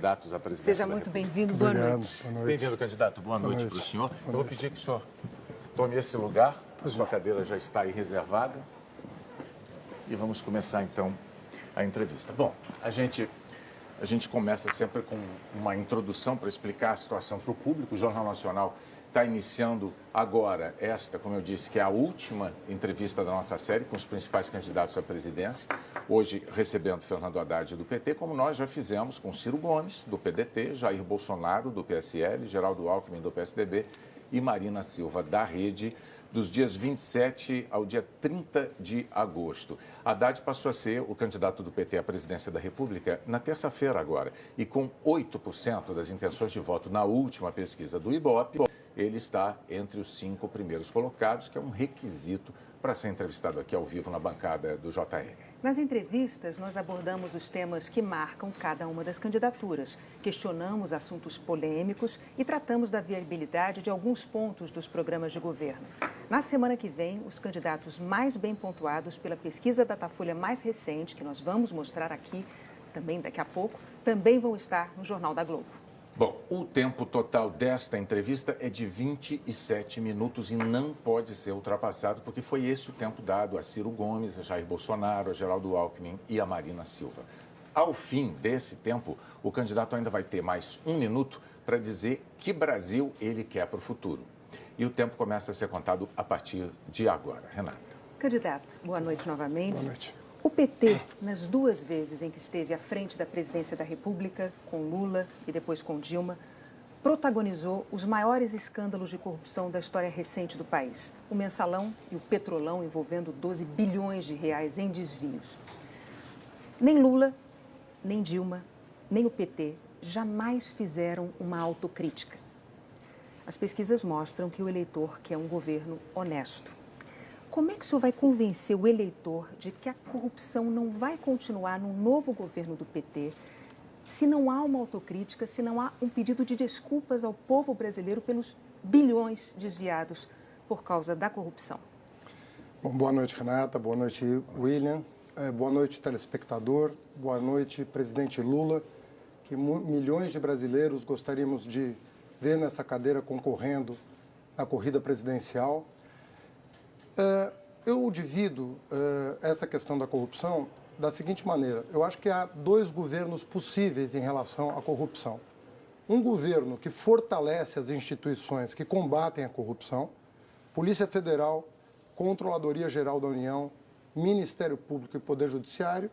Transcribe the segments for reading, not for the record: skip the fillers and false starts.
candidatos à presidência Seja da muito República. bem-vindo, boa noite. Bem-vindo, candidato. Boa noite para o senhor. Eu vou pedir que o senhor tome esse lugar. A sua cadeira já está aí reservada. E vamos começar, então, a entrevista. Bom, a gente começa sempre com uma introdução para explicar a situação para o público. O Jornal Nacional está iniciando agora esta, como eu disse, que é a última entrevista da nossa série com os principais candidatos à presidência. Hoje recebendo Fernando Haddad do PT, como nós já fizemos com Ciro Gomes, do PDT, Jair Bolsonaro, do PSL, Geraldo Alckmin, do PSDB e Marina Silva, da Rede, dos dias 27 ao dia 30 de agosto. Haddad passou a ser o candidato do PT à presidência da República na terça-feira agora. E com 8% das intenções de voto na última pesquisa do Ibope, ele está entre os 5 primeiros colocados, que é um requisito para ser entrevistado aqui ao vivo na bancada do JR. Nas entrevistas, nós abordamos os temas que marcam cada uma das candidaturas, questionamos assuntos polêmicos e tratamos da viabilidade de alguns pontos dos programas de governo. Na semana que vem, os candidatos mais bem pontuados pela pesquisa Datafolha mais recente, que nós vamos mostrar aqui também daqui a pouco, também vão estar no Jornal da Globo. Bom, o tempo total desta entrevista é de 27 minutos e não pode ser ultrapassado, porque foi esse o tempo dado a Ciro Gomes, a Jair Bolsonaro, a Geraldo Alckmin e a Marina Silva. Ao fim desse tempo, o candidato ainda vai ter mais 1 minuto para dizer que Brasil ele quer para o futuro. E o tempo começa a ser contado a partir de agora. Renata. Candidato, boa noite novamente. Boa noite. O PT, nas 2 vezes em que esteve à frente da presidência da República, com Lula e depois com Dilma, protagonizou os maiores escândalos de corrupção da história recente do país. O Mensalão e o Petrolão, envolvendo 12 bilhões de reais em desvios. Nem Lula, nem Dilma, nem o PT jamais fizeram uma autocrítica. As pesquisas mostram que o eleitor quer um governo honesto. Como é que o senhor vai convencer o eleitor de que a corrupção não vai continuar no novo governo do PT, se não há uma autocrítica, se não há um pedido de desculpas ao povo brasileiro pelos bilhões desviados por causa da corrupção? Bom, boa noite, Renata. Boa noite, William. Boa noite, telespectador. Boa noite, presidente Lula, que milhões de brasileiros gostaríamos de ver nessa cadeira concorrendo na corrida presidencial. Eu divido essa questão da corrupção da seguinte maneira. Eu acho que há 2 governos possíveis em relação à corrupção. Um governo que fortalece as instituições que combatem a corrupção, Polícia Federal, Controladoria Geral da União, Ministério Público e Poder Judiciário,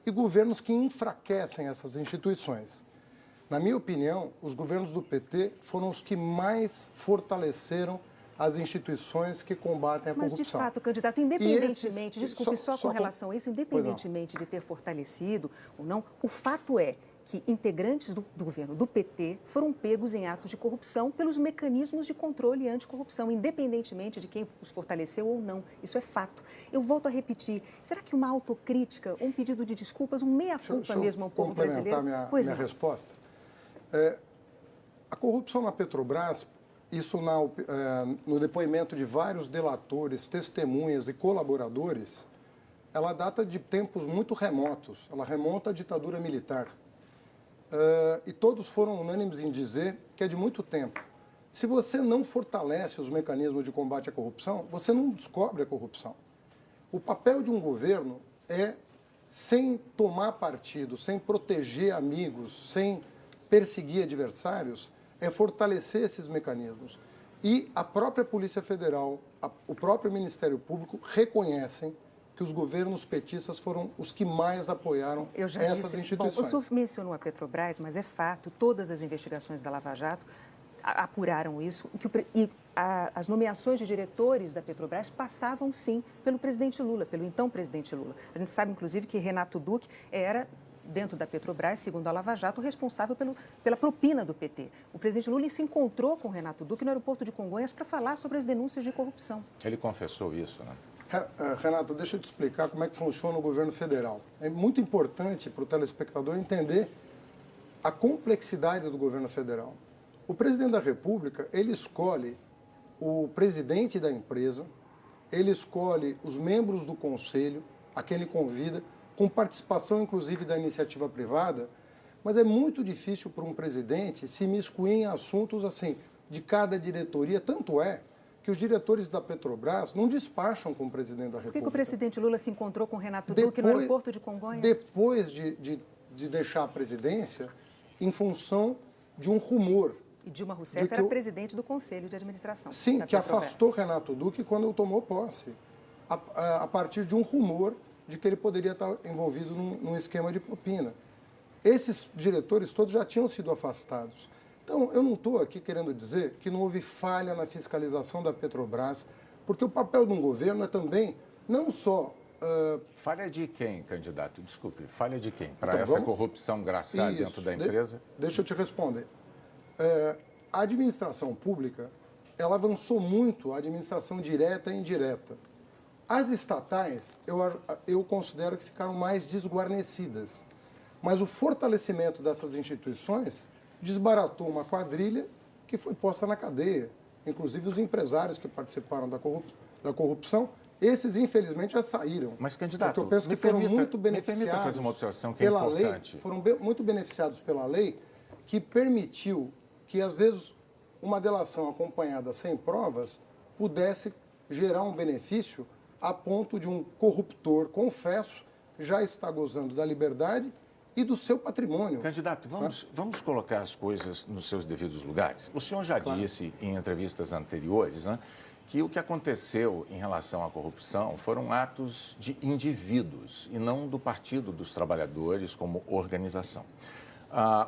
e governos que enfraquecem essas instituições. Na minha opinião, os governos do PT foram os que mais fortaleceram as instituições que combatem a corrupção. Mas, de fato, candidato, independentemente, com relação a isso, independentemente de ter fortalecido ou não, o fato é que integrantes do governo do PT foram pegos em atos de corrupção pelos mecanismos de controle anticorrupção, independentemente de quem os fortaleceu ou não. Isso é fato. Eu volto a repetir, será que uma autocrítica, um pedido de desculpas, um meia-culpa mesmo ao povo brasileiro? Minha resposta. A corrupção na Petrobras, isso no depoimento de vários delatores, testemunhas e colaboradores, ela data de tempos muito remotos, ela remonta à ditadura militar. E todos foram unânimes em dizer que é de muito tempo. Se você não fortalece os mecanismos de combate à corrupção, você não descobre a corrupção. O papel de um governo é, sem tomar partido, sem proteger amigos, sem perseguir adversários, é fortalecer esses mecanismos. E a própria Polícia Federal, o próprio Ministério Público reconhecem que os governos petistas foram os que mais apoiaram essas instituições. Bom, o senhor mencionou a Petrobras, mas é fato, todas as investigações da Lava Jato apuraram isso, e as nomeações de diretores da Petrobras passavam, sim, pelo presidente Lula, pelo então presidente Lula. A gente sabe, inclusive, que Renato Duque era, dentro da Petrobras, segundo a Lava Jato, responsável pela propina do PT. O presidente Lula se encontrou com Renato Duque no aeroporto de Congonhas para falar sobre as denúncias de corrupção. Ele confessou isso, né? Renato, deixa eu te explicar como é que funciona o governo federal. É muito importante para o telespectador entender a complexidade do governo federal. O presidente da República, ele escolhe o presidente da empresa, ele escolhe os membros do conselho, a quem ele convida, com participação, inclusive, da iniciativa privada, Mas é muito difícil para um presidente se imiscuir em assuntos assim, de cada diretoria. Tanto é que os diretores da Petrobras não despacham com o presidente da Por República. que o presidente Lula se encontrou com o Renato Duque no aeroporto de Congonhas? Depois de deixar a presidência, em função de um rumor. E Dilma Rousseff era presidente do Conselho de Administração. Sim, que afastou Renato Duque quando ele tomou posse, a partir de um rumor de que ele poderia estar envolvido num esquema de propina. Esses diretores todos já tinham sido afastados. Então, eu não estou aqui querendo dizer que não houve falha na fiscalização da Petrobras, porque o papel de um governo é também, não só... Falha de quem, candidato? Desculpe, falha de quem? Para essa corrupção graçar dentro da empresa? Deixa eu te responder. A administração pública, ela avançou muito a administração direta e indireta. As estatais, eu considero que ficaram mais desguarnecidas. Mas o fortalecimento dessas instituições desbaratou uma quadrilha que foi posta na cadeia. Inclusive os empresários que participaram da corrupção, esses infelizmente já saíram. Mas, candidato, porque eu penso que foram muito beneficiados. Me permita fazer uma observação que é importante. Foram muito beneficiados pela lei que permitiu que, às vezes, uma delação acompanhada sem provas pudesse gerar um benefício a ponto de um corruptor, confesso, já estar gozando da liberdade e do seu patrimônio. Candidato, vamos colocar as coisas nos seus devidos lugares. O senhor já disse em entrevistas anteriores, né, que o que aconteceu em relação à corrupção foram atos de indivíduos e não do Partido dos Trabalhadores como organização.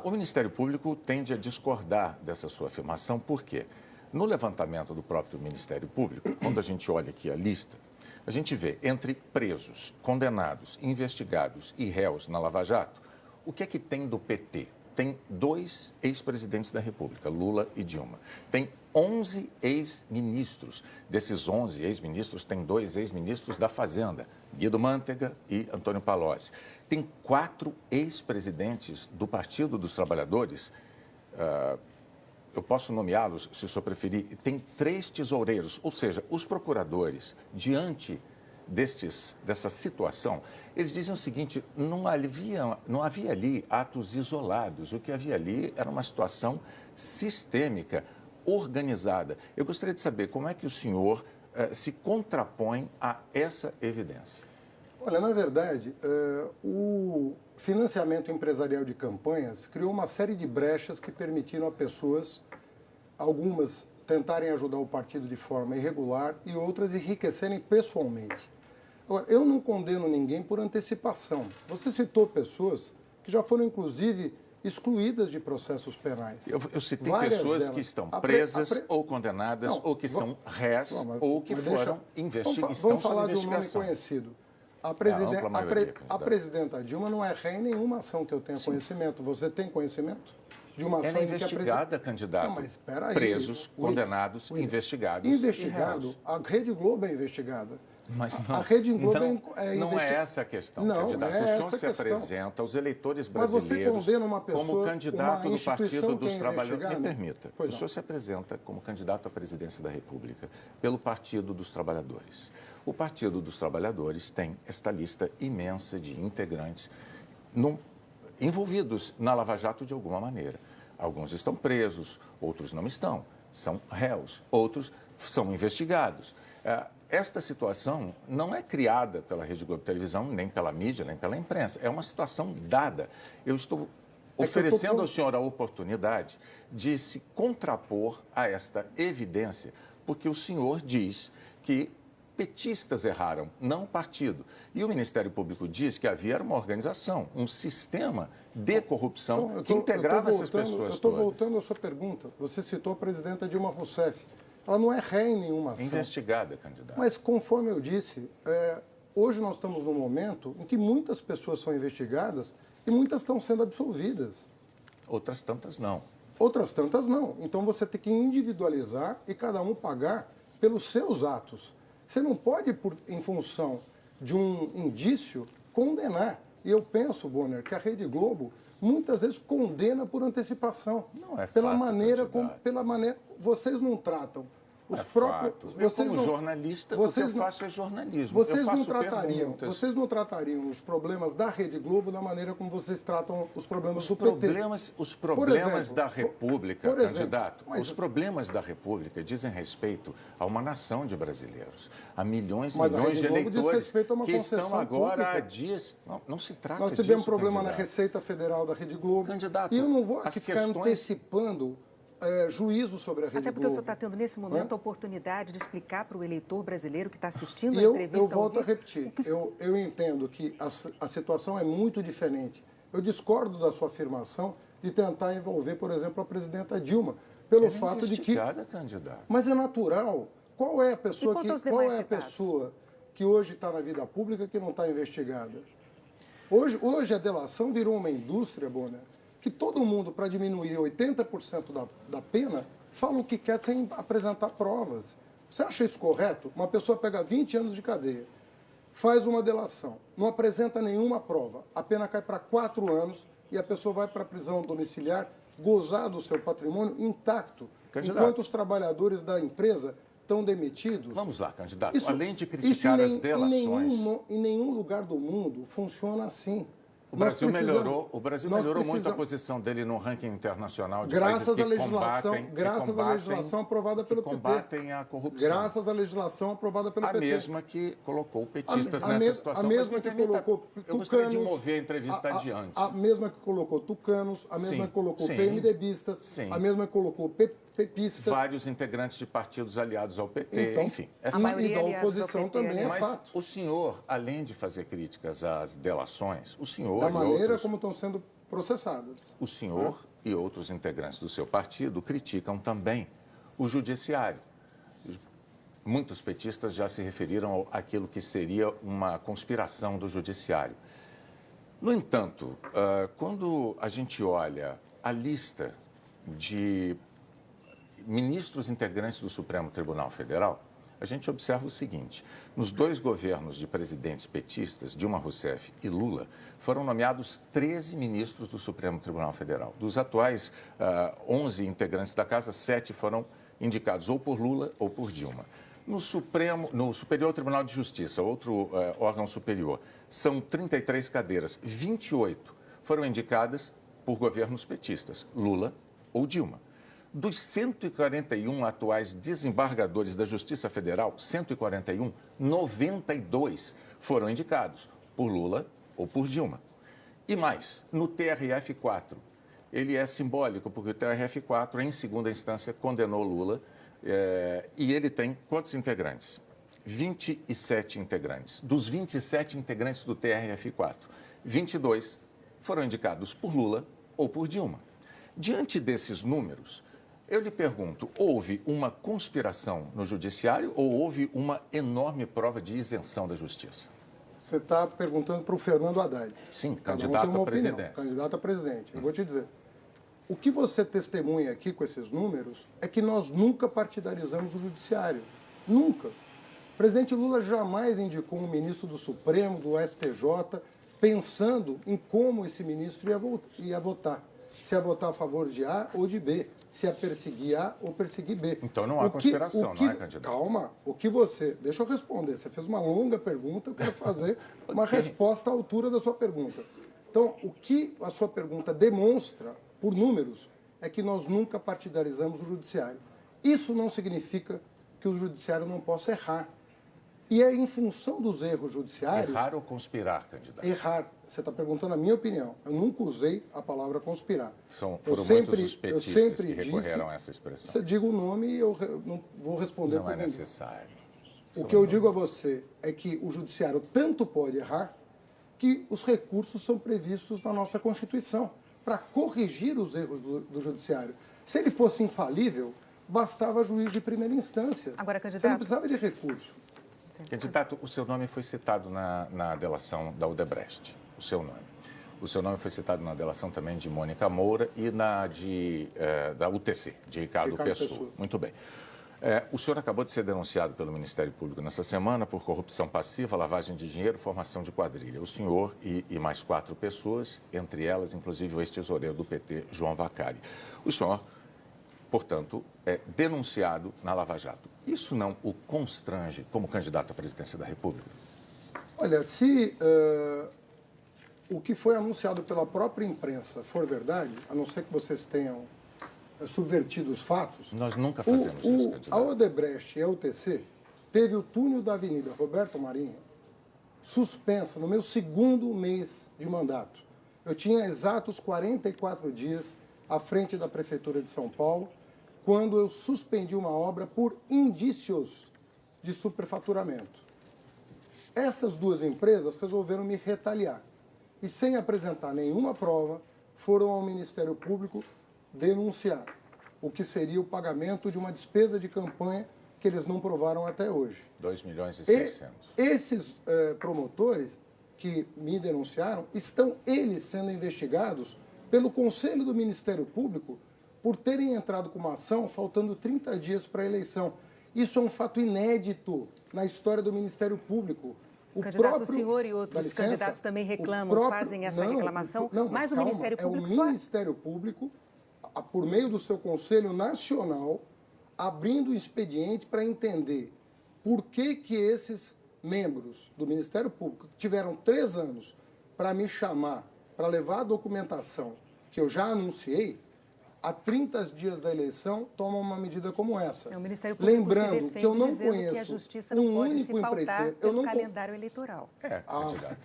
O Ministério Público tende a discordar dessa sua afirmação, por quê? No levantamento do próprio Ministério Público, quando a gente olha aqui a lista, a gente vê entre presos, condenados, investigados e réus na Lava Jato, o que é que tem do PT? Tem 2 ex-presidentes da República, Lula e Dilma. Tem 11 ex-ministros. Desses 11 ex-ministros, tem 2 ex-ministros da Fazenda, Guido Mantega e Antônio Palocci. Tem 4 ex-presidentes do Partido dos Trabalhadores, eu posso nomeá-los, se o senhor preferir. Tem 3 tesoureiros, ou seja, os procuradores, diante dessa situação, eles dizem o seguinte: não havia ali atos isolados, o que havia ali era uma situação sistêmica, organizada. Eu gostaria de saber como é que o senhor se contrapõe a essa evidência. Olha, na verdade, o financiamento empresarial de campanhas criou uma série de brechas que permitiram a pessoas, algumas tentarem ajudar o partido de forma irregular e outras enriquecerem pessoalmente. Agora, eu não condeno ninguém por antecipação. Você citou pessoas que já foram, inclusive, excluídas de processos penais. Eu citei Várias pessoas delas. que estão presas ou condenadas, ou que são rés, ou que foram investigadas. Vamos falar de um nome conhecido. A presidenta Dilma não é ré em nenhuma ação que eu tenha conhecimento. Você tem conhecimento de uma ação ela é investigada, candidato. Não, mas espera aí. Presos, condenados, investigados. Investigado. A Rede Globo é investigada. Mas não, a Rede Globo não é essa a questão, não, candidato. É o senhor se apresenta aos eleitores brasileiros como candidato do Partido dos Trabalhadores. Me permita, o senhor se apresenta como candidato à presidência da República pelo Partido dos Trabalhadores. O Partido dos Trabalhadores tem esta lista imensa de integrantes envolvidos na Lava Jato de alguma maneira. Alguns estão presos, outros não estão, são réus, outros são investigados. Esta situação não é criada pela Rede Globo Televisão, nem pela mídia, nem pela imprensa. É uma situação dada. Eu estou oferecendo ao senhor a oportunidade de se contrapor a esta evidência, porque o senhor diz que petistas erraram, não o partido. E o Ministério Público diz que havia uma organização, um sistema de corrupção que integrava essas pessoas todas. Eu estou voltando à sua pergunta. Você citou a presidenta Dilma Rousseff. Ela não é ré em nenhuma ação. Investigada, candidato. Mas, conforme eu disse, hoje nós estamos num momento em que muitas pessoas são investigadas e muitas estão sendo absolvidas. Outras tantas não. Outras tantas não. Então você tem que individualizar e cada um pagar pelos seus atos. Você não pode, em função de um indício, condenar. E eu penso, Bonner, que a Rede Globo muitas vezes condena por antecipação. Não é pela fato, maneira vocês não tratam Fatos. Eu, como jornalista, o que eu faço é jornalismo. Vocês não tratariam os problemas da Rede Globo da maneira como vocês tratam os problemas do PT? Os problemas da República, candidato, os problemas da República dizem respeito a uma nação de brasileiros, a milhões e milhões de eleitores que estão agora há dias... Não se trata disso, Nós tivemos problema na Receita Federal da Rede Globo. Candidato, e eu não vou aqui ficar antecipando juízo sobre a Rede Globo. Até porque o senhor está tendo, nesse momento, a oportunidade de explicar para o eleitor brasileiro que está assistindo a entrevista... Eu volto a repetir. Eu entendo que a situação é muito diferente. Eu discordo da sua afirmação de tentar envolver, por exemplo, a presidenta Dilma, pelo fato de que... candidato. Mas é natural. Qual é a pessoa que hoje está na vida pública que não está investigada? Hoje a delação virou uma indústria, Bonner, que todo mundo, para diminuir 80% da pena, fala o que quer sem apresentar provas. Você acha isso correto? Uma pessoa pega 20 anos de cadeia, faz uma delação, não apresenta nenhuma prova, a pena cai para 4 anos e a pessoa vai para a prisão domiciliar, gozar do seu patrimônio intacto, enquanto os trabalhadores da empresa estão demitidos. Vamos lá, candidato. Além de criticar as delações... Em nenhum lugar do mundo funciona assim. O Brasil melhorou muito a posição dele no ranking internacional de países que graças à legislação aprovada pelo PT. Combatem a corrupção. Graças à legislação aprovada pelo PT. A mesma que colocou petistas nessa situação. A mesma que colocou tucanos. Eu gostaria de mover a entrevista adiante. A mesma que colocou tucanos, a mesma que colocou PMDBistas, a mesma que colocou pepistas. Vários integrantes de partidos aliados ao PT, então, enfim. É fato. E da oposição também é fato. Mas o senhor, além de fazer críticas às delações, o senhor... Da maneira como estão sendo processadas. O senhor e outros integrantes do seu partido criticam também o judiciário. Muitos petistas já se referiram àquilo que seria uma conspiração do judiciário. No entanto, quando a gente olha a lista de ministros integrantes do Supremo Tribunal Federal, a gente observa o seguinte: nos 2 governos de presidentes petistas, Dilma Rousseff e Lula, foram nomeados 13 ministros do Supremo Tribunal Federal. Dos atuais 11 integrantes da casa, 7 foram indicados ou por Lula ou por Dilma. No Superior Tribunal de Justiça, outro órgão superior, são 33 cadeiras, 28 foram indicadas por governos petistas, Lula ou Dilma. Dos 141 atuais desembargadores da Justiça Federal, 141, 92 foram indicados por Lula ou por Dilma. E mais, no TRF4, ele é simbólico, porque o TRF4, em segunda instância, condenou Lula, e ele tem quantos integrantes? 27 integrantes. Dos 27 integrantes do TRF4, 22 foram indicados por Lula ou por Dilma. Diante desses números, eu lhe pergunto, houve uma conspiração no judiciário ou houve uma enorme prova de isenção da justiça? Você está perguntando para o Fernando Haddad. Sim, candidato à presidência. Candidato a presidente. Eu vou te dizer. O que você testemunha aqui com esses números é que nós nunca partidarizamos o judiciário. Nunca. O presidente Lula jamais indicou um ministro do Supremo, do STJ, pensando em como esse ministro ia votar. Se ia votar a favor de A ou de B. Se ia perseguir A ou perseguir B. Então não há conspiração, não é, candidato? Calma. Deixa eu responder. Você fez uma longa pergunta, eu quero fazer uma resposta à altura da sua pergunta. Então, o que a sua pergunta demonstra, por números, é que nós nunca partidarizamos o judiciário. Isso não significa que o judiciário não possa errar. E é em função dos erros judiciários... Errar ou conspirar, candidato? Errar. Você está perguntando a minha opinião. Eu nunca usei a palavra conspirar. Foram muitos os petistas que recorreram a essa expressão. Você diga o nome e eu não vou responder por ninguém. Não é necessário. O que eu digo a você é que o judiciário tanto pode errar que os recursos são previstos na nossa Constituição para corrigir os erros do judiciário. Se ele fosse infalível, bastava juiz de primeira instância. Agora, candidato... Você não precisava de recurso. Candidato, o seu nome foi citado na delação da Odebrecht, o seu nome. O seu nome foi citado na delação também de Mônica Moura e da UTC, de Ricardo Pessoa. Muito bem. O senhor acabou de ser denunciado pelo Ministério Público nessa semana por corrupção passiva, lavagem de dinheiro, formação de quadrilha. O senhor e mais 4 pessoas, entre elas, inclusive, o ex-tesoureiro do PT, João Vacari. O senhor portanto, denunciado na Lava Jato. Isso não o constrange como candidato à presidência da República? Olha, se o que foi anunciado pela própria imprensa for verdade, a não ser que vocês tenham subvertido os fatos... Nós nunca fazemos isso, candidato. A Odebrecht e a UTC teve o túnel da Avenida Roberto Marinho suspensa no meu segundo mês de mandato. Eu tinha exatos 44 dias à frente da Prefeitura de São Paulo, quando eu suspendi uma obra por indícios de superfaturamento. Essas duas empresas resolveram me retaliar e, sem apresentar nenhuma prova, foram ao Ministério Público denunciar o que seria o pagamento de uma despesa de campanha que eles não provaram até hoje. 2.600.000. Esses promotores que me denunciaram, estão eles sendo investigados pelo Conselho do Ministério Público por terem entrado com uma ação faltando 30 dias para a eleição. Isso é um fato inédito na história do Ministério Público. O senhor e outros candidatos também reclamam, fazem essa reclamação, mas o Ministério Público só... É o Ministério Público, por meio do seu Conselho Nacional, abrindo o expediente para entender por que esses membros do Ministério Público, que tiveram 3 anos para me chamar, para levar a documentação que eu já anunciei, há 30 dias da eleição, tomam uma medida como essa. O Ministério Público lembrando que eu não conheço que a Justiça não pode único se pautar empreiteiro. pelo calendário eleitoral. Candidato.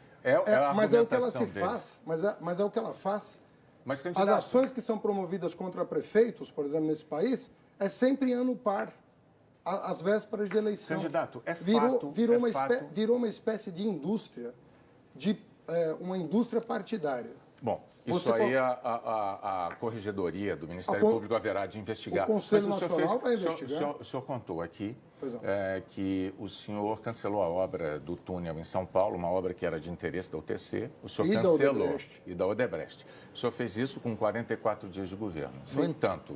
Mas é o que ela se faz. Mas é o que ela faz. Mas, candidato... As ações que são promovidas contra prefeitos, por exemplo, nesse país, é sempre ano par, às vésperas de eleição. Candidato, Virou uma espécie de indústria, uma indústria partidária. Bom, isso aí a Corregedoria do Ministério Público haverá de investigar. O Conselho Nacional vai investigar. O senhor contou aqui que o senhor cancelou a obra do túnel em São Paulo, uma obra que era de interesse da UTC. O senhor cancelou. E da Odebrecht. O senhor fez isso com 44 dias de governo. Sim. No entanto,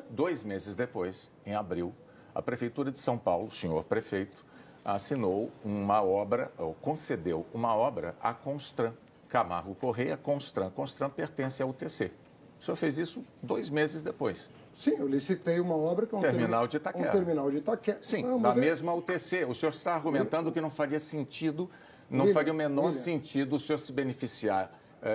2 meses depois, em abril, a Prefeitura de São Paulo, o senhor prefeito, assinou uma obra, ou concedeu uma obra à Constran. Camargo Correia, Constran. Constran pertence à UTC. O senhor fez isso 2 meses depois. Sim, eu licitei uma obra que é um terminal de Itaquera. Um terminal de Itaquera. Sim, da mesma UTC. O senhor está argumentando que não faria sentido, não faria o menor sentido o senhor se beneficiar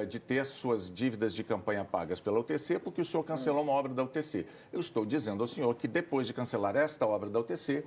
de ter suas dívidas de campanha pagas pela UTC, porque o senhor cancelou uma obra da UTC. Eu estou dizendo ao senhor que depois de cancelar esta obra da UTC,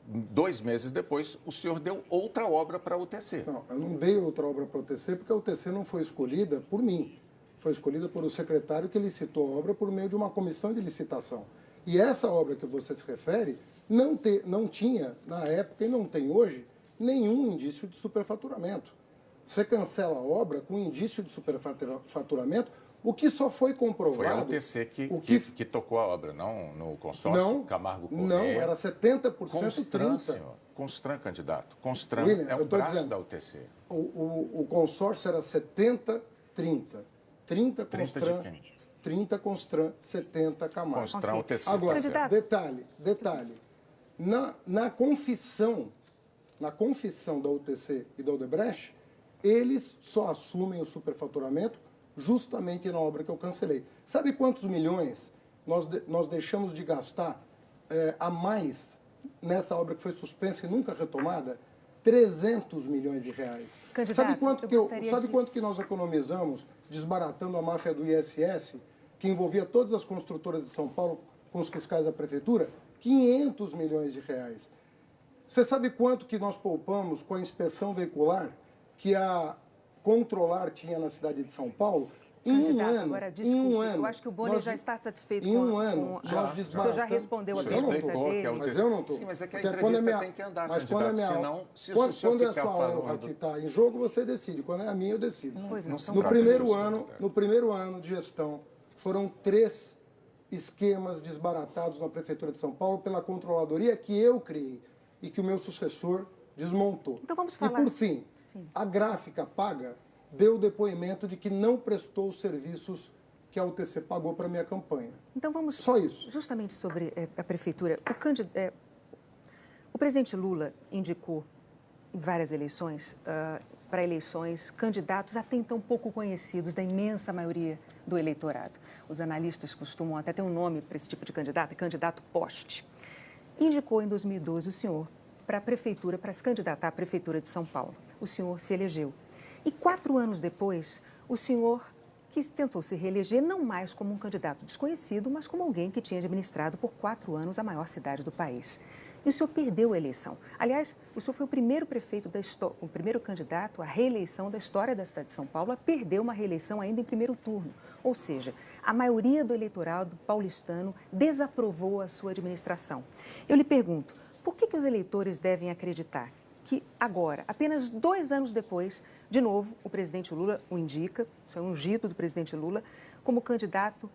2 meses depois, o senhor deu outra obra para a UTC. Não, eu não dei outra obra para a UTC, porque a UTC não foi escolhida por mim. Foi escolhida por o secretário que licitou a obra por meio de uma comissão de licitação. E essa obra que você se refere não tinha, na época, e não tem hoje, nenhum indício de superfaturamento. Você cancela a obra com indício de superfaturamento, o que só foi comprovado... Foi a UTC que tocou a obra, não no consórcio não, Camargo Correia. Não, era 70%, Constran, 30%. Senhor. Constran, candidato. Constran William, é o braço da UTC. O consórcio era 70%, 30%. 30 Constran, 30 Constran, 70 Camargo. Constran, UTC. Agora, detalhe. Na confissão da UTC e da Odebrecht, eles só assumem o superfaturamento justamente na obra que eu cancelei. Sabe quantos milhões nós deixamos de gastar a mais nessa obra que foi suspensa e nunca retomada? 300 milhões de reais. Candidato, sabe quanto que nós economizamos desbaratando a máfia do ISS, que envolvia todas as construtoras de São Paulo com os fiscais da prefeitura? 500 milhões de reais. Você sabe quanto que nós poupamos com a inspeção veicular que a Controlar tinha na cidade de São Paulo? Candidato, agora, desculpe, eu acho que o Boni já está satisfeito com... O senhor já respondeu a pergunta dele. Mas eu não estou. Sim, mas é que a entrevista tem que andar, candidato, senão, se o senhor quando é a ficar sua falando... honra que está em jogo, você decide. Quando é a minha, eu decido. No primeiro ano de gestão, foram 3 esquemas desbaratados na Prefeitura de São Paulo pela Controladoria que eu criei e que o meu sucessor desmontou. Então vamos falar... E, por fim, a Gráfica Paga deu depoimento de que não prestou os serviços que a UTC pagou para a minha campanha. Então vamos... Só isso. Justamente sobre a prefeitura. O presidente Lula indicou em várias eleições, para eleições, candidatos até então pouco conhecidos da imensa maioria do eleitorado. Os analistas costumam até ter um nome para esse tipo de candidato, candidato poste. Indicou em 2012 o senhor para a prefeitura, para se candidatar à prefeitura de São Paulo. O senhor se elegeu. E 4 anos depois, o senhor tentou se reeleger não mais como um candidato desconhecido, mas como alguém que tinha administrado por 4 anos a maior cidade do país. E o senhor perdeu a eleição. Aliás, o senhor foi o primeiro prefeito o primeiro candidato à reeleição da história da cidade de São Paulo a perder uma reeleição ainda em primeiro turno. Ou seja, a maioria do eleitorado paulistano desaprovou a sua administração. Eu lhe pergunto, por que os eleitores devem acreditar que agora, apenas 2 anos depois, de novo, o presidente Lula o indica, isso é um ungido do presidente Lula, como candidato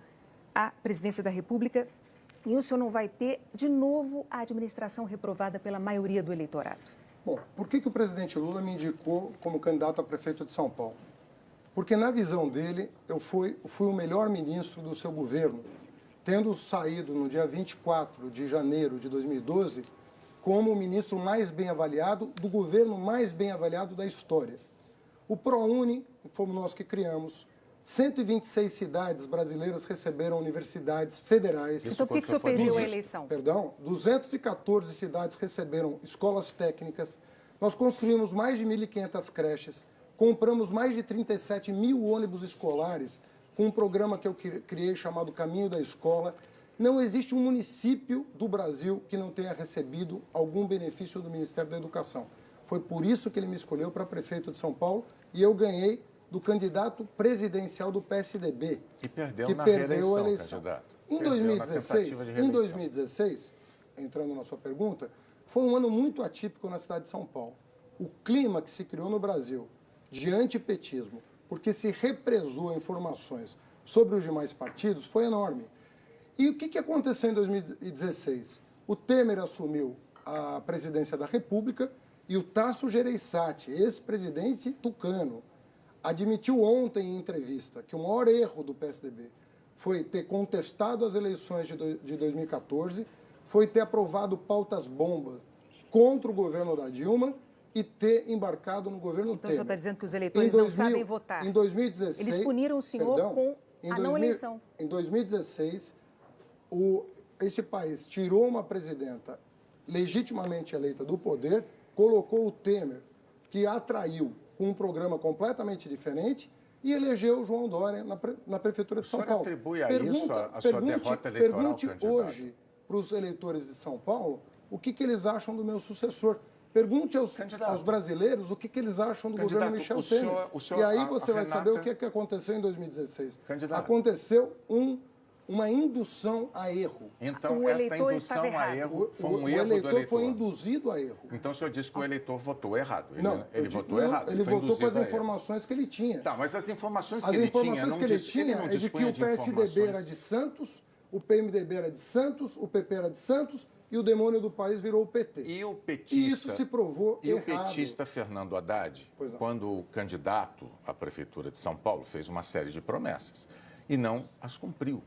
à presidência da República, e o senhor não vai ter, de novo, a administração reprovada pela maioria do eleitorado? Bom, por que o presidente Lula me indicou como candidato a prefeito de São Paulo? Porque, na visão dele, eu fui o melhor ministro do seu governo, tendo saído no dia 24 de janeiro de 2012 como o ministro mais bem avaliado do governo mais bem avaliado da história. O ProUni, fomos nós que criamos, 126 cidades brasileiras receberam universidades federais. Então, por que o senhor perdeu a eleição? Perdão, 214 cidades receberam escolas técnicas. Nós construímos mais de 1.500 creches, compramos mais de 37 mil ônibus escolares com um programa que eu criei chamado Caminho da Escola. Não existe um município do Brasil que não tenha recebido algum benefício do Ministério da Educação. Foi por isso que ele me escolheu para prefeito de São Paulo e eu ganhei do candidato presidencial do PSDB, que perdeu a eleição. Candidato. Em 2016, entrando na sua pergunta, foi um ano muito atípico na cidade de São Paulo. O clima que se criou no Brasil de antipetismo, porque se represou informações sobre os demais partidos, foi enorme. E o que aconteceu em 2016? O Temer assumiu a presidência da República e o Tasso Gereissati, ex-presidente tucano, admitiu ontem em entrevista que o maior erro do PSDB foi ter contestado as eleições de 2014, foi ter aprovado pautas bombas contra o governo da Dilma e ter embarcado no governo Temer. Então o senhor está dizendo que os eleitores não sabem votar. Em 2016... Eles puniram o senhor com a não eleição. Em 2016, esse país tirou uma presidenta legitimamente eleita do poder, colocou o Temer, que atraiu com um programa completamente diferente, e elegeu o João Dória na Prefeitura de São Paulo. O senhor atribui a isso a sua derrota eleitoral, pergunte hoje para os eleitores de São Paulo o que eles acham do meu sucessor. Pergunte aos brasileiros o que eles acham do governo Michel Temer. E aí você vai saber o que aconteceu em 2016. Aconteceu uma indução a erro. Então, esta indução a erro foi um erro do eleitor. O eleitor foi induzido a erro. Então, o senhor disse que o eleitor votou errado. Ele votou errado. Ele votou com as informações que ele tinha. Tá, mas as informações que ele tinha não é de que o PSDB era de Santos, o PMDB era de Santos, o PP era de Santos e o demônio do país virou o PT. E o petista... E isso se provou errado. E o petista Fernando Haddad, quando candidato à Prefeitura de São Paulo, fez uma série de promessas e não as cumpriu.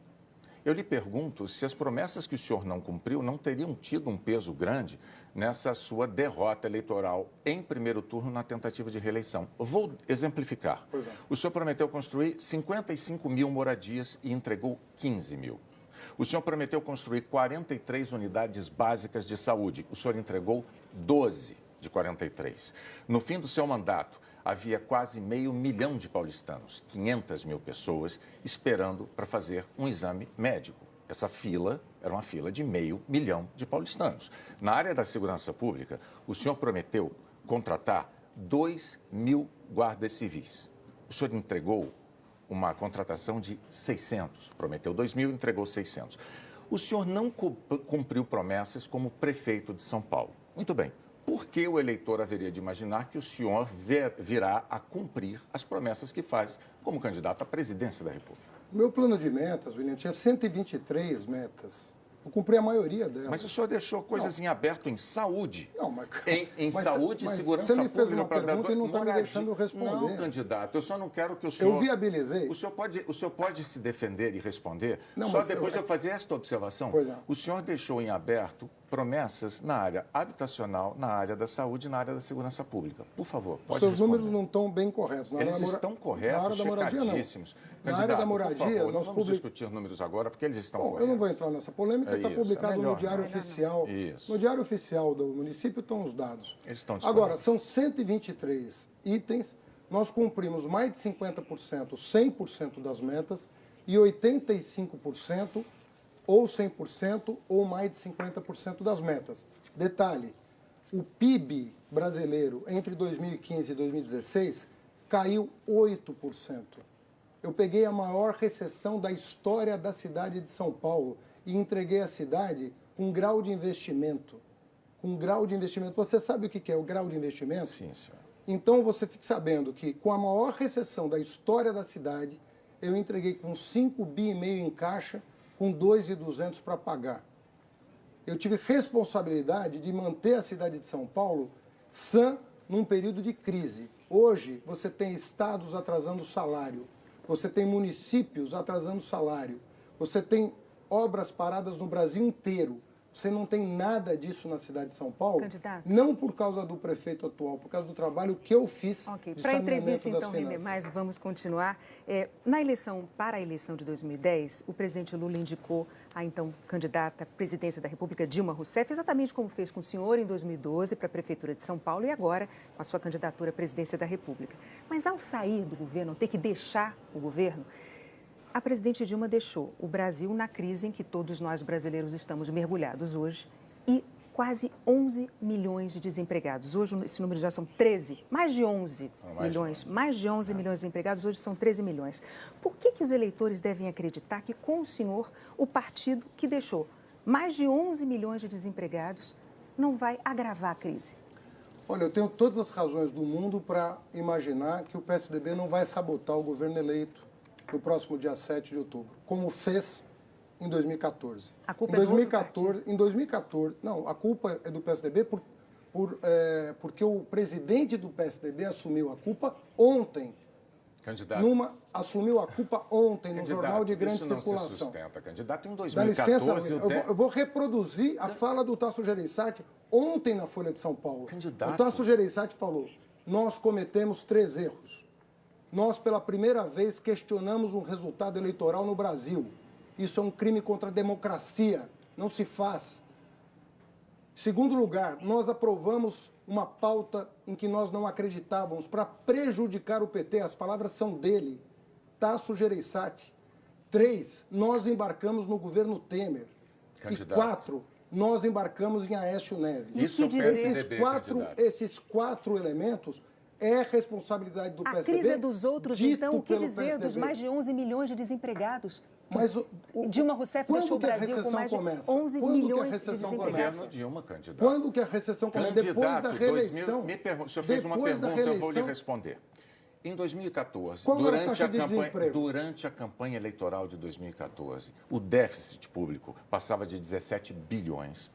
Eu lhe pergunto se as promessas que o senhor não cumpriu não teriam tido um peso grande nessa sua derrota eleitoral em primeiro turno na tentativa de reeleição. Vou exemplificar. O senhor prometeu construir 55 mil moradias e entregou 15 mil. O senhor prometeu construir 43 unidades básicas de saúde. O senhor entregou 12 de 43. No fim do seu mandato, havia quase 500 mil de paulistanos, 500 mil pessoas, esperando para fazer um exame médico. Essa fila era uma fila de 500 mil de paulistanos. Na área da segurança pública, o senhor prometeu contratar 2.000 guardas civis. O senhor entregou uma contratação de 600. Prometeu 2.000, entregou 600. O senhor não cumpriu promessas como prefeito de São Paulo. Muito bem. Por que o eleitor haveria de imaginar que o senhor virá a cumprir as promessas que faz como candidato à presidência da República? O meu plano de metas, William, tinha 123 metas Eu cumpri a maioria delas. Mas o senhor deixou coisas em aberto em saúde. Não, mas... Em saúde e segurança você me fez pública uma pergunta e não está me deixando responder. Não, candidato, eu só não quero que o senhor... Eu viabilizei. O senhor pode se defender e responder, não, só depois de eu fazer esta observação. Pois é. O senhor deixou em aberto promessas na área habitacional, na área da saúde e na área da segurança pública. Por favor, pode responder. Os seus números não estão bem corretos. Eles estão corretos, na área da moradia, não. Na área da moradia, por favor, nós não vamos discutir números agora, porque eles estão corretos. Eu não vou entrar nessa polêmica, está publicado no Diário Oficial. Isso. No Diário Oficial do município estão os dados. Eles estão disponíveis. Agora, são 123 itens, nós cumprimos mais de 50%, 100% das metas, e 85% ou 100% ou mais de 50% das metas. Detalhe, o PIB brasileiro entre 2015 e 2016 caiu 8%. Eu peguei a maior recessão da história da cidade de São Paulo e entreguei a cidade com grau de investimento. Com grau de investimento. Você sabe o que é o grau de investimento? Sim, senhor. Então você fique sabendo que com a maior recessão da história da cidade, eu entreguei com 5,5 bi em caixa, com 2.200 para pagar. Eu tive responsabilidade de manter a cidade de São Paulo sã num período de crise. Hoje, você tem estados atrasando salário, você tem municípios atrasando salário, você tem obras paradas no Brasil inteiro. Você não tem nada disso na cidade de São Paulo, candidato, não por causa do prefeito atual, por causa do trabalho que eu fiz. Ok, para a entrevista, então, render mais, vamos continuar. Para a eleição de 2010, o presidente Lula indicou a então candidata à presidência da República, Dilma Rousseff, exatamente como fez com o senhor em 2012 para a Prefeitura de São Paulo e agora com a sua candidatura à presidência da República. Mas ao sair do governo, ter que deixar o governo, a presidente Dilma deixou o Brasil na crise em que todos nós brasileiros estamos mergulhados hoje e quase 11 milhões de desempregados. Hoje esse número já são 13, mais de 11 milhões. Mais de 11 milhões de desempregados, hoje são 13 milhões. Por que os eleitores devem acreditar que com o senhor, o partido que deixou mais de 11 milhões de desempregados não vai agravar a crise? Olha, eu tenho todas as razões do mundo para imaginar que o PSDB não vai sabotar o governo eleito no próximo dia 7 de outubro, como fez em 2014. A culpa é do outro partido? Em 2014, não, a culpa é do PSDB porque o presidente do PSDB assumiu a culpa ontem. Candidato. Assumiu a culpa ontem no jornal de grande circulação. Isso não se sustenta, candidato. Em 2014... Dá licença, eu vou reproduzir a fala do Tasso Gereissati ontem na Folha de São Paulo. Candidato. O Tasso Gereissati falou, nós cometemos 3 erros. Nós, pela primeira vez, questionamos um resultado eleitoral no Brasil. Isso é um crime contra a democracia. Não se faz. Segundo lugar, nós aprovamos uma pauta em que nós não acreditávamos para prejudicar o PT. As palavras são dele, Tasso Gereissati. 3, nós embarcamos no governo Temer. Candidato. E 4, nós embarcamos em Aécio Neves. Isso é o PSDB, esses 4 elementos é responsabilidade do PSDB. A crise é dos outros, então, o que dizer PSDB. dos mais de 11 milhões de desempregados? Mas Dilma Rousseff deixou o Brasil com mais de 11 milhões de desempregados. Governo Dilma, candidato. Quando que a recessão começa? Depois da reeleição. O senhor fez uma pergunta, eu vou lhe responder. Em 2014, durante a campanha eleitoral de 2014, o déficit público passava de 17 bilhões.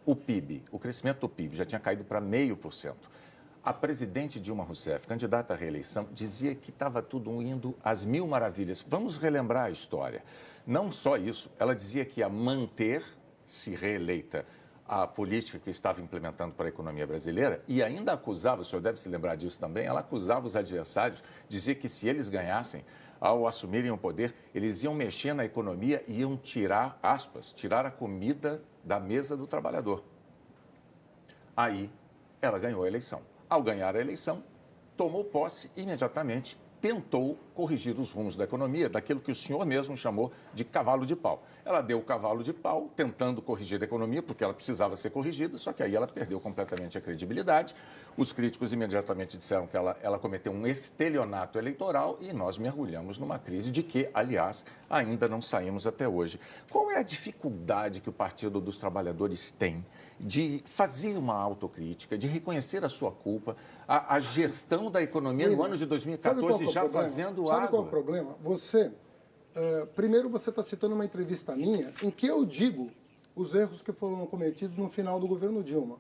O PIB, o crescimento do PIB já tinha caído para 0,5%. A presidente Dilma Rousseff, candidata à reeleição, dizia que estava tudo indo às mil maravilhas. Vamos relembrar a história. Não só isso, ela dizia que ia manter, se reeleita, a política que estava implementando para a economia brasileira e ainda acusava, o senhor deve se lembrar disso também, ela acusava os adversários, dizia que se eles ganhassem, ao assumirem o poder, eles iam mexer na economia e iam tirar, aspas, tirar a comida da mesa do trabalhador. Aí, ela ganhou a eleição. Ao ganhar a eleição, tomou posse imediatamente, tentou corrigir os rumos da economia, daquilo que o senhor mesmo chamou de cavalo de pau. Ela deu o cavalo de pau, tentando corrigir a economia, porque ela precisava ser corrigida, só que aí ela perdeu completamente a credibilidade. Os críticos imediatamente disseram que ela cometeu um estelionato eleitoral e nós mergulhamos numa crise de que, aliás, ainda não saímos até hoje. Qual é a dificuldade que o Partido dos Trabalhadores tem de fazer uma autocrítica, de reconhecer a sua culpa, a gestão da economia no ano de 2014 já fazendo água? Sabe qual é o problema? Você Primeiro, você está citando uma entrevista minha em que eu digo os erros que foram cometidos no final do governo Dilma.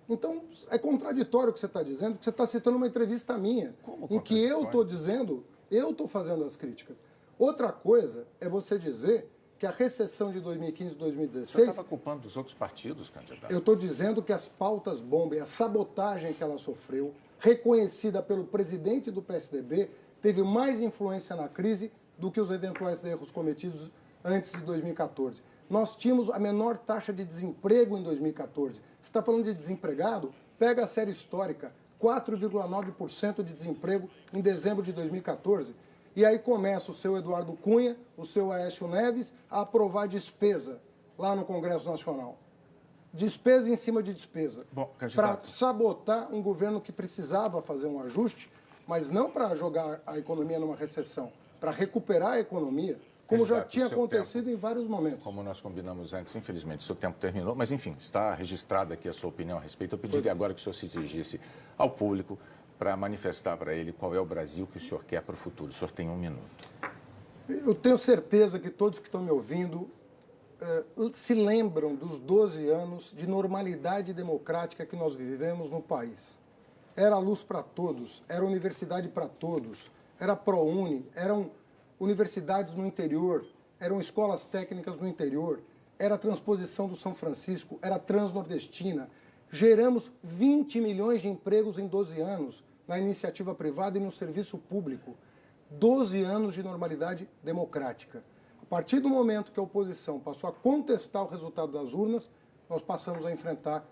Então, é contraditório o que você está dizendo, porque você está citando uma entrevista minha, em que eu estou dizendo, eu estou fazendo as críticas. Outra coisa é você dizer que a recessão de 2015 e 2016... Você estava culpando dos outros partidos, candidato? Eu estou dizendo que as pautas bomba e a sabotagem que ela sofreu, reconhecida pelo presidente do PSDB, teve mais influência na crise do que os eventuais erros cometidos antes de 2014. Nós tínhamos a menor taxa de desemprego em 2014. Você está falando de desempregado? Pega a série histórica, 4,9% de desemprego em dezembro de 2014. E aí começa o seu Eduardo Cunha, o seu Aécio Neves, a aprovar despesa lá no Congresso Nacional. Despesa em cima de despesa. Para sabotar um governo que precisava fazer um ajuste, mas não para jogar a economia numa recessão, para recuperar a economia, como já tinha acontecido em vários momentos. Como nós combinamos antes, infelizmente, o seu tempo terminou, mas enfim, está registrada aqui a sua opinião a respeito. Eu pediria agora que o senhor se dirigisse ao público para manifestar para ele qual é o Brasil que o senhor quer para o futuro. O senhor tem 1 minuto. Eu tenho certeza que todos que estão me ouvindo se lembram dos 12 anos de normalidade democrática que nós vivemos no país. Era luz para todos, era universidade para todos, era ProUni, eram universidades no interior, eram escolas técnicas no interior, era a transposição do São Francisco, era a Transnordestina. Geramos 20 milhões de empregos em 12 anos na iniciativa privada e no serviço público. 12 anos de normalidade democrática. A partir do momento que a oposição passou a contestar o resultado das urnas, nós passamos a enfrentar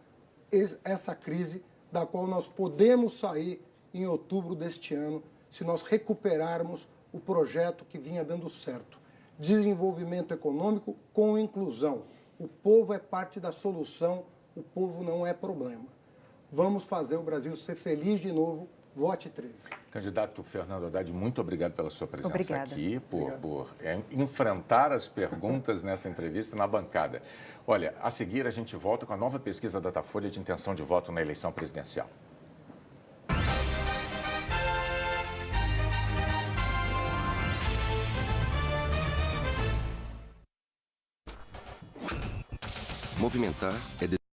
essa crise da qual nós podemos sair em outubro deste ano se nós recuperarmos o projeto que vinha dando certo. Desenvolvimento econômico com inclusão. O povo é parte da solução, o povo não é problema. Vamos fazer o Brasil ser feliz de novo. Vote 13. Candidato Fernando Haddad, muito obrigado pela sua presença aqui, por enfrentar as perguntas nessa entrevista na bancada. Olha, a seguir a gente volta com a nova pesquisa da Datafolha de intenção de voto na eleição presidencial. Movimentar é